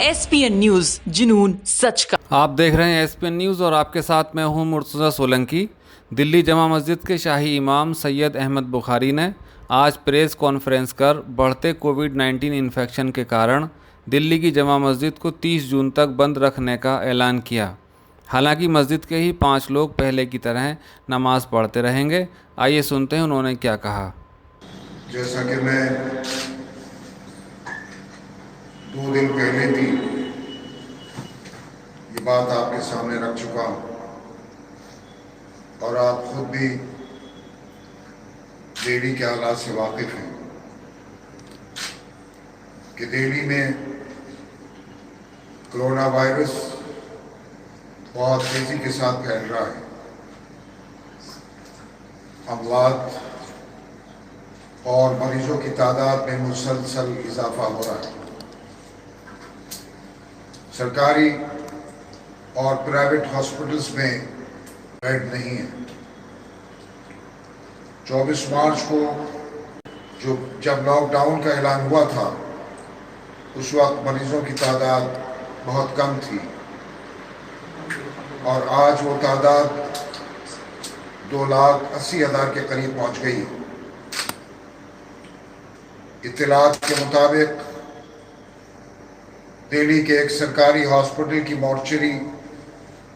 ESPN news, जुनून सच का। आप देख रहे हैं एसपीएन न्यूज़ और आपके साथ मैं हूं मुर्तज़ा सोलंकी। दिल्ली जमा मस्जिद के शाही इमाम सैयद अहमद बुखारी ने आज प्रेस कॉन्फ्रेंस कर बढ़ते कोविड-19 इन्फेक्शन के कारण दिल्ली की जमा मस्जिद को 30 जून तक बंद रखने का ऐलान किया। हालांकि मस्जिद के ही 5 लोग पहले की तरह नमाज पढ़ते रहेंगे। आइए सुनते हैं उन्होंने क्या कहा। जैसा कि मैं 2 दिन पहले भी ये बात आपके सामने रख चुका हूँ और आप खुद भी दिल्ली के हालात से वाकिफ हैं कि दिल्ली में कोरोना वायरस बहुत तेज़ी के साथ फैल रहा है। अमवात और मरीजों की तादाद में मुसलसल इजाफा हो रहा है। सरकारी और प्राइवेट हॉस्पिटल्स में बेड नहीं है। 24 मार्च को जब लॉकडाउन का ऐलान हुआ था उस वक्त मरीजों की तादाद बहुत कम थी और आज वो तादाद 2,80,000 के करीब पहुंच गई। इत्तलात के मुताबिक दिल्ली के एक सरकारी हॉस्पिटल की मॉर्चरी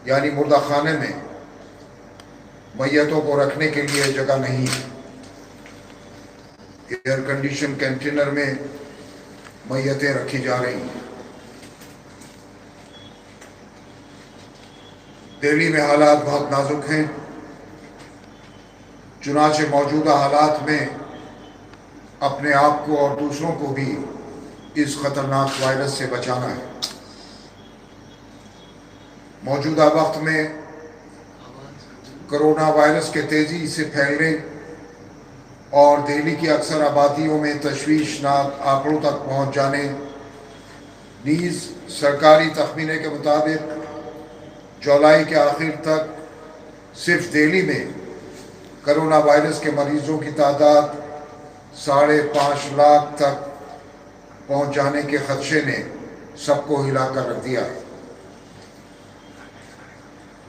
यानी मुर्दा खाने में मैयतों को रखने के लिए जगह नहीं है। एयर कंडीशन कंटेनर में मैयतें रखी जा रही हैं। दिल्ली में हालात बहुत नाजुक हैं। चुनाचे मौजूदा हालात में अपने आप को और दूसरों को भी इस खतरनाक वायरस से बचाना है। मौजूदा वक्त में कोरोना वायरस के तेज़ी से फैलने और दिल्ली की अक्सर आबादियों में तशवीशनाक आंकड़ों तक पहुंच जाने नीज़ सरकारी तखमीने के मुताबिक जुलाई के आखिर तक सिर्फ दिल्ली में कोरोना वायरस के मरीजों की तादाद 5.5 लाख तक पहुंच जाने के खदशे ने सबको हिलाकर रख दिया है।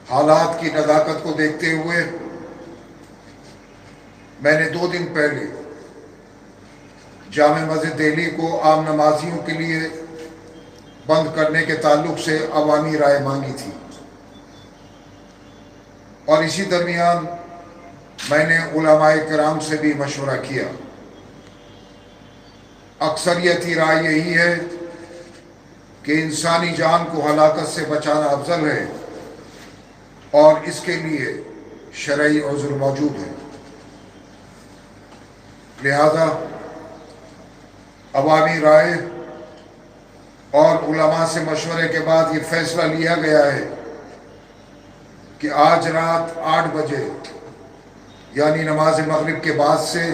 हालात की नज़ाकत को देखते हुए मैंने 2 दिन पहले जामे मस्जिद दिल्ली को आम नमाजियों के लिए बंद करने के ताल्लुक से अवामी राय मांगी थी और इसी दरमियान मैंने उलमाए किराम से भी मशवरा किया। अक्सरियती राय यही है कि इंसानी जान को हलाकत से बचाना अफजल है और इसके लिए शरई उज़्र मौजूद है। लिहाजा अवामी राय और उलमा से मशवरे के बाद ये फैसला लिया गया है कि आज रात 8 बजे यानी नमाज मगरिब के बाद से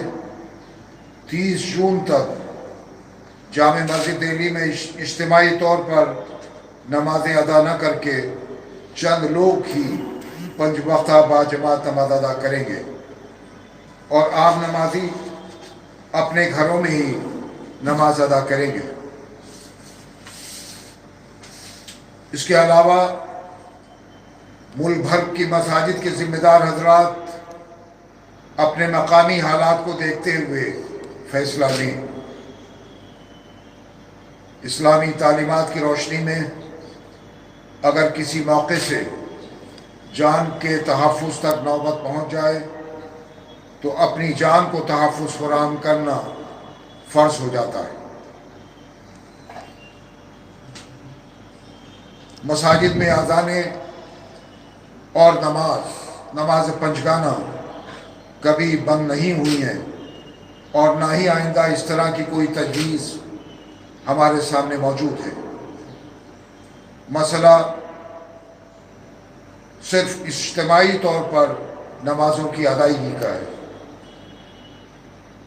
30 जून तक जामे मस्जिद दिल्ली में इज्तिमाई तौर पर नमाजें अदा न करके चंद लोग ही 5 वक्ता बाजमात नमाज अदा करेंगे और आम नमाजी अपने घरों में ही नमाज अदा करेंगे। इसके अलावा मुल्क भर की मसाजिद के जिम्मेदार हजरात अपने मकामी हालात को देखते हुए फैसला लें। इस्लामी तालीमात की रोशनी में अगर किसी मौके से जान के तहफ़्फ़ुज़ तक नौबत पहुँच जाए तो अपनी जान को तहफ़्फ़ुज़ फराहम करना फ़र्ज़ हो जाता है। मसाजिद में अज़ाने और नमाज पंजगाना कभी बंद नहीं हुई हैं और ना ही आइंदा इस तरह की कोई तजवीज़ हमारे सामने मौजूद है। मसला सिर्फ इज्तिमाई तौर पर नमाजों की अदायगी का है।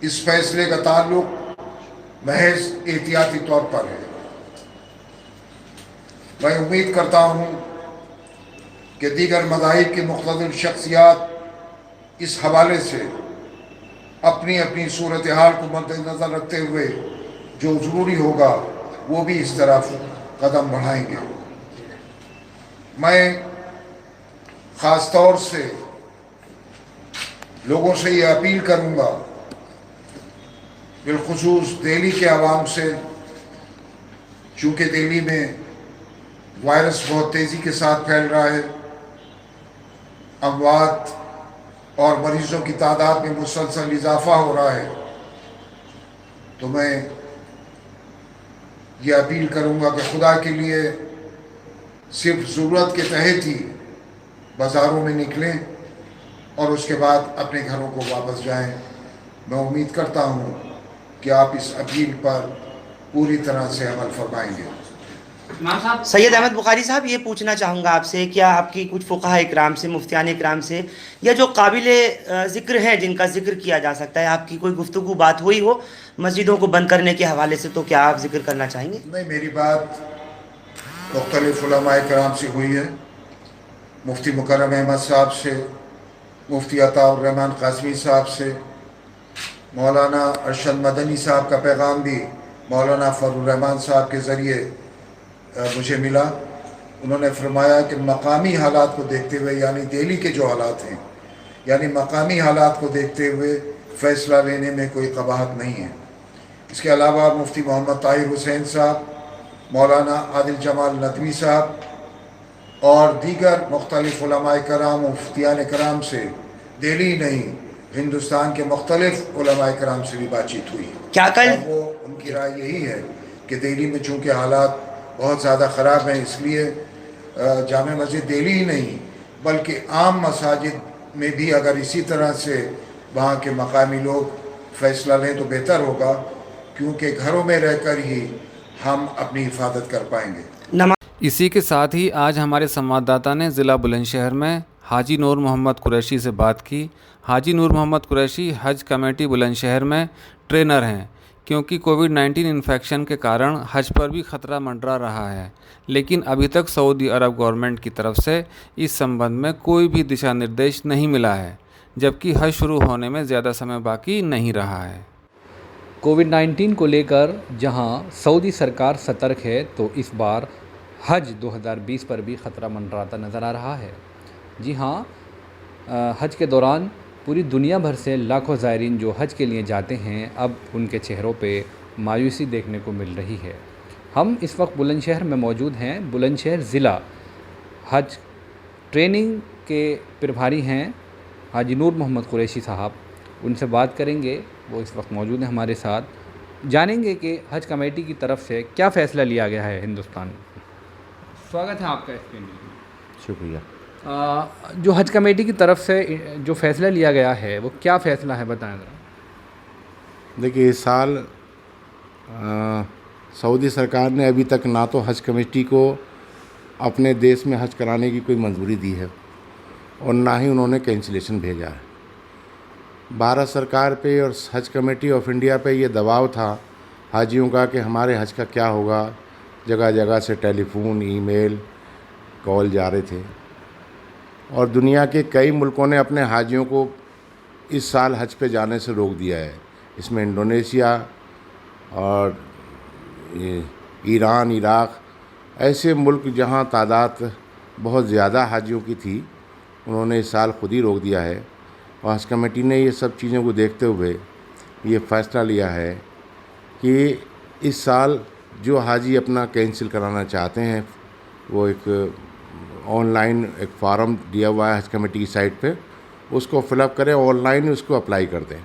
इस फैसले का ताल्लुक महज एहतियाती तौर पर है। मैं उम्मीद करता हूँ कि दीगर मज़ाहिब की मुख्तलिफ शख्सियात इस हवाले से अपनी अपनी सूरत हाल को मद्देनज़र रखते हुए जो ज़रूरी होगा वो भी इस तरफ कदम बढ़ाएंगे। मैं ख़ास तौर से लोगों से ये अपील करूँगा, बिलखुसूस दिल्ली के आवाम से, चूँकि दिल्ली में वायरस बहुत तेज़ी के साथ फैल रहा है, अमवात और मरीज़ों की तादाद में मुसलसल इजाफा हो रहा है, तो मैं ये अपील करूँगा कि खुदा के लिए सिर्फ ज़रूरत के तहत ही बाज़ारों में निकलें और उसके बाद अपने घरों को वापस जाएं। मैं उम्मीद करता हूँ कि आप इस अपील पर पूरी तरह से अमल फरमाएंगे। सैयद अहमद बुखारी साहब, ये पूछना चाहूँगा आपसे, क्या आपकी कुछ फ़ुक़हा इकराम से, मुफ्तियान इकराम से, या जो काबिले ज़िक्र हैं जिनका ज़िक्र किया जा सकता है, आपकी कोई गुफ्तगू बात हुई हो मस्जिदों को बंद करने के हवाले से, तो क्या आप ज़िक्र करना चाहेंगे? नहीं, मेरी बात मुख्तलिफ़ उलमा इकराम से हुई है। मुफ्ती मुकर्रम अहमद साहब से, मुफ्ती अताउर रहमान कासमी साहब से, मौलाना अरशद मदनी साहब का पैगाम भी मौलाना फजलुर रहमान साहब के ज़रिए मुझे मिला। उन्होंने फरमाया कि मकामी हालात को देखते हुए, यानी दिल्ली के जो हालात हैं, यानी मकामी हालात को देखते हुए फ़ैसला लेने में कोई कबाहत नहीं है। इसके अलावा मुफ्ती मोहम्मद ताहिर हुसैन साहब, मौलाना आदिल जमाल नदवी साहब और दीगर मुख्तलिफ़ उलमा कराम, मुफ्तियान कराम से दिल्ली नहीं, हिंदुस्तान के मुख्तलिफ़ उलमा कराम से भी बातचीत हुई। क्या कल वो उनकी राय यही है कि दिल्ली में चूँकि हालात बहुत ज़्यादा ख़राब हैं, इसलिए जामे मस्जिद दिल्ली ही नहीं बल्कि आम मसाजिद में भी अगर इसी तरह से वहाँ के मकामी लोग फ़ैसला लें तो बेहतर होगा, क्योंकि घरों में रहकर ही हम अपनी हिफाजत कर पाएंगे। इसी के साथ ही आज हमारे संवाददाता ने ज़िला बुलंदशहर में हाजी नूर मोहम्मद कुरैशी से बात की। हाजी नूर मोहम्मद कुरैशी हज कमेटी बुलंदशहर में ट्रेनर हैं। क्योंकि कोविड-19 इन्फेक्शन के कारण हज पर भी ख़तरा मंडरा रहा है, लेकिन अभी तक सऊदी अरब गवर्नमेंट की तरफ से इस संबंध में कोई भी दिशा निर्देश नहीं मिला है, जबकि हज शुरू होने में ज़्यादा समय बाकी नहीं रहा है। कोविड-19 को लेकर जहां सऊदी सरकार सतर्क है, तो इस बार हज 2020 पर भी ख़तरा मंडराता नज़र आ रहा है। जी हां, हज के दौरान पूरी दुनिया भर से लाखों ज़ायरीन जो हज के लिए जाते हैं, अब उनके चेहरों पे मायूसी देखने को मिल रही है। हम इस वक्त बुलंदशहर में मौजूद हैं। बुलंदशहर ज़िला हज ट्रेनिंग के प्रभारी हैं हाजी नूर मोहम्मद कुरैशी साहब, उनसे बात करेंगे। वो इस वक्त मौजूद हैं हमारे साथ, जानेंगे कि हज कमेटी की तरफ से क्या फ़ैसला लिया गया है हिंदुस्तान में। स्वागत है आपका इसके लिए। शुक्रिया। जो हज कमेटी की तरफ से जो फ़ैसला लिया गया है वो क्या फ़ैसला है, बताएं ज़रा। देखिए, इस साल सऊदी सरकार ने अभी तक ना तो हज कमेटी को अपने देश में हज कराने की कोई मंजूरी दी है और ना ही उन्होंने कैंसिलेशन भेजा है। भारत सरकार पे और हज कमेटी ऑफ इंडिया पे ये दबाव था हाजियों का कि हमारे हज का क्या होगा। जगह जगह से टेलीफोन, ईमेल, कॉल जा रहे थे और दुनिया के कई मुल्कों ने अपने हाजियों को इस साल हज पे जाने से रोक दिया है। इसमें इंडोनेशिया और ईरान, इराक़, ऐसे मुल्क जहां तादाद बहुत ज़्यादा हाजियों की थी, उन्होंने इस साल ख़ुद ही रोक दिया है। और हज कमेटी ने ये सब चीज़ों को देखते हुए ये फ़ैसला लिया है कि इस साल जो हाजी अपना कैंसिल कराना चाहते हैं, वो एक ऑनलाइन एक फार्म दिया हुआ है हज कमेटी की साइट पे, उसको फिलअप करें, ऑनलाइन उसको अप्लाई कर दें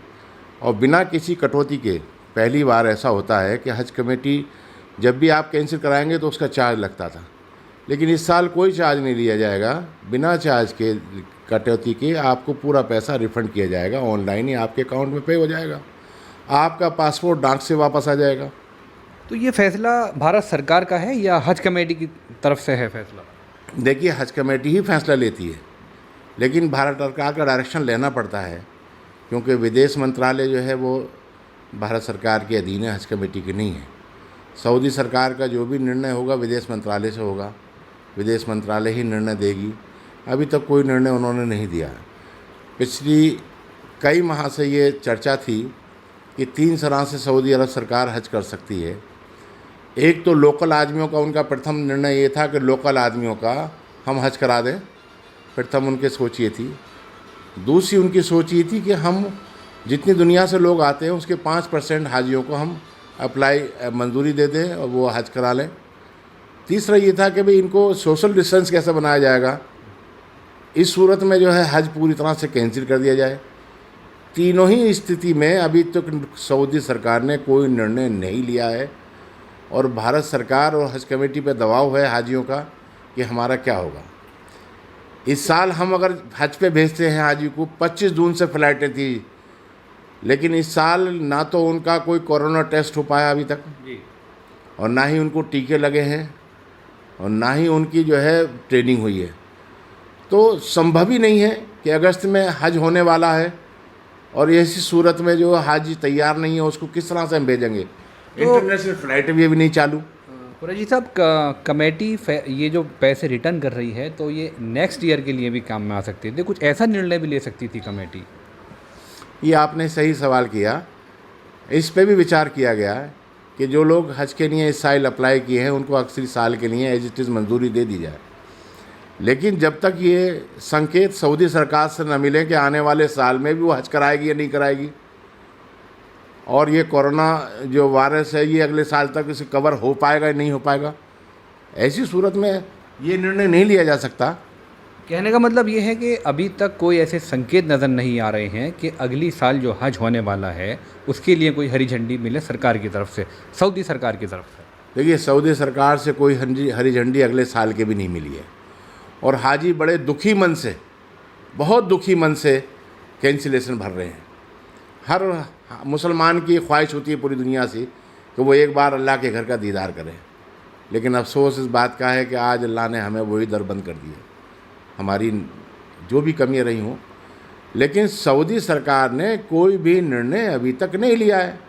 और बिना किसी कटौती के। पहली बार ऐसा होता है कि हज कमेटी जब भी आप कैंसिल कराएंगे तो उसका चार्ज लगता था, लेकिन इस साल कोई चार्ज नहीं लिया जाएगा। बिना चार्ज के, कटौती के आपको पूरा पैसा रिफ़ंड किया जाएगा। ऑनलाइन ही आपके अकाउंट में पे हो जाएगा, आपका पासपोर्ट डाक से वापस आ जाएगा। तो ये फ़ैसला भारत सरकार का है या हज कमेटी की तरफ से है फ़ैसला? देखिए, हज कमेटी ही फ़ैसला लेती है, लेकिन भारत सरकार का डायरेक्शन लेना पड़ता है, क्योंकि विदेश मंत्रालय जो है वो भारत सरकार के अधीन है, हज कमेटी की नहीं है। सऊदी सरकार का जो भी निर्णय होगा विदेश मंत्रालय से होगा, विदेश मंत्रालय ही निर्णय देगी। अभी तक कोई निर्णय उन्होंने नहीं दिया है। पिछली कई माह से ये चर्चा थी कि 3 तरह से सऊदी अरब सरकार हज कर सकती है। एक तो लोकल आदमियों का उनका प्रथम निर्णय ये था कि लोकल आदमियों का हम हज करा दें, प्रथम उनकी सोच ये थी। दूसरी उनकी सोच ये थी कि हम जितनी दुनिया से लोग आते हैं उसके 5% हाजियों को हम मंजूरी दे दें और वो हज करा लें। तीसरा ये था कि भाई इनको सोशल डिस्टेंस कैसे बनाया जाएगा, इस सूरत में जो है हज पूरी तरह से कैंसिल कर दिया जाए। तीनों ही स्थिति में अभी तक सऊदी सरकार ने कोई निर्णय नहीं लिया है और भारत सरकार और हज कमेटी पे दबाव है हाजियों का कि हमारा क्या होगा। इस साल हम अगर हज पे भेजते हैं हाजी को, 25 जून से फ़्लाइटें थी, लेकिन इस साल ना तो उनका कोई कोरोना टेस्ट हो पाया अभी तक और ना ही उनको टीके लगे हैं और ना ही उनकी जो है ट्रेनिंग हुई है। तो संभव ही नहीं है कि अगस्त में हज होने वाला है और ऐसी सूरत में जो हाजी तैयार नहीं है उसको किस तरह से हम भेजेंगे। इंटरनेशनल फ़्लाइटें भी अभी नहीं चालू। कुरैशी साहब, कमेटी ये जो पैसे रिटर्न कर रही है तो ये नेक्स्ट ईयर के लिए भी काम में आ सकती थी, कुछ ऐसा निर्णय भी ले सकती थी कमेटी। ये आपने सही सवाल किया, इस पे भी विचार किया गया है कि जो लोग हज के लिए इस साल अप्लाई किए हैं उनको अक्सर साल के लिए एज इट इज़ मंजूरी दे दी जाए। लेकिन जब तक ये संकेत सऊदी सरकार से न मिले कि आने वाले साल में भी वो हज कराएगी या नहीं कराएगी और ये कोरोना जो वायरस है ये अगले साल तक इसे कवर हो पाएगा या नहीं हो पाएगा, ऐसी सूरत में ये निर्णय नहीं लिया जा सकता। कहने का मतलब ये है कि अभी तक कोई ऐसे संकेत नज़र नहीं आ रहे हैं कि अगली साल जो हज होने वाला है उसके लिए कोई हरी झंडी मिले सरकार की तरफ से, सऊदी सरकार की तरफ से। देखिए, सऊदी सरकार से कोई हरी झंडी अगले साल के भी नहीं मिली है और हाजी बड़े दुखी मन से, बहुत दुखी मन से कैंसिलेशन भर रहे हैं। हर मुसलमान की ख्वाहिश होती है पूरी दुनिया से कि वो एक बार अल्लाह के घर का दीदार करें, लेकिन अफसोस इस बात का है कि आज अल्लाह ने हमें वही दर बंद कर दिए, हमारी जो भी कमियां रही हों। लेकिन सऊदी सरकार ने कोई भी निर्णय अभी तक नहीं लिया है।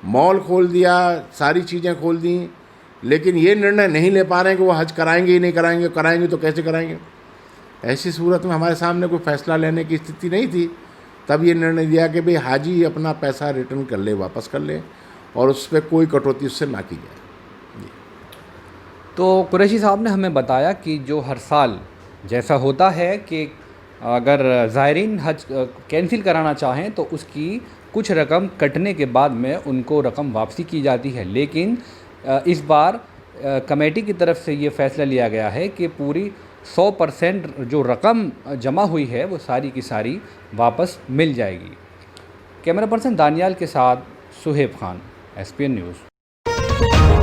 मॉल खोल दिया, सारी चीज़ें खोल दी, लेकिन ये निर्णय नहीं ले पा रहे हैं कि वो हज कराएंगे ही नहीं कराएंगे, कराएंगे तो कैसे कराएंगे। ऐसी सूरत में हमारे सामने कोई फ़ैसला लेने की स्थिति नहीं थी, तब ये निर्णय लिया कि भाई हाजी अपना पैसा रिटर्न कर ले, वापस कर ले और उस पर कोई कटौती उससे ना की जाए। तो कुरैशी साहब ने हमें बताया कि जो हर साल जैसा होता है कि अगर ज़ायरीन हज कैंसिल कराना चाहें तो उसकी कुछ रकम कटने के बाद में उनको रकम वापसी की जाती है, लेकिन इस बार कमेटी की तरफ से ये फ़ैसला लिया गया है कि पूरी 100% जो रकम जमा हुई है वो सारी की सारी वापस मिल जाएगी। कैमरा पर्सन दानियाल के साथ सुहेब खान, SPN न्यूज़।